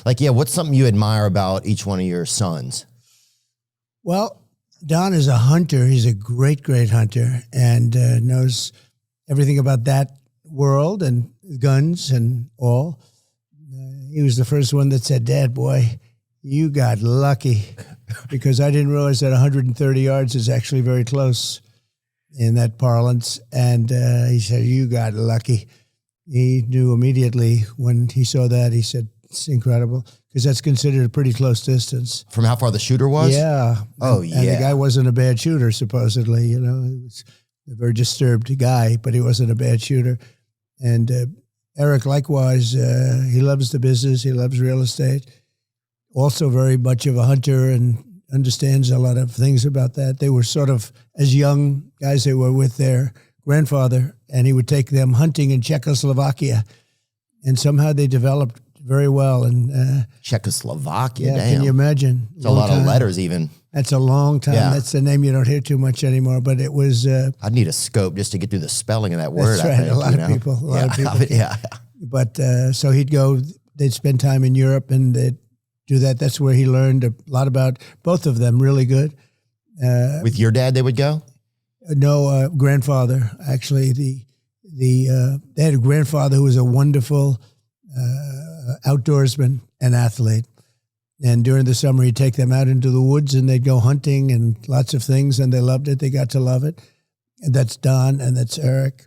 Like, yeah, what's something you admire about each one of your sons? Well, Don is a hunter. He's a great, great hunter and knows everything about that world and guns and all. He was the first one that said, "Dad, boy, you got lucky," because I didn't realize that 130 yards is actually very close in that parlance. And he said, "You got lucky." He knew immediately when he saw that. He said, "It's incredible," because that's considered a pretty close distance. From how far the shooter was? Yeah. Oh, And the guy wasn't a bad shooter, supposedly. He was a very disturbed guy, but he wasn't a bad shooter. And Eric, likewise, he loves the business. He loves real estate. Also very much of a hunter and understands a lot of things about that. They were sort of, as young guys, they were with their grandfather, and he would take them hunting in Czechoslovakia. And somehow they developed very well. And Czechoslovakia, yeah, damn. can you imagine? It's a lot of letters even. That's a long time. Yeah. That's the name you don't hear too much anymore. But it was. I'd need a scope just to get through the spelling of that word. That's right. I think, A lot of people. Yeah. But so he'd go. They'd spend time in Europe, and they'd do that. That's where he learned a lot about both of them. Really good. With your dad, they would go? No, grandfather. Actually, they had a grandfather who was a wonderful outdoorsman and athlete. And during the summer, he'd take them out into the woods and they'd go hunting and lots of things, and they loved it. They got to love it. And that's Don, and that's Eric.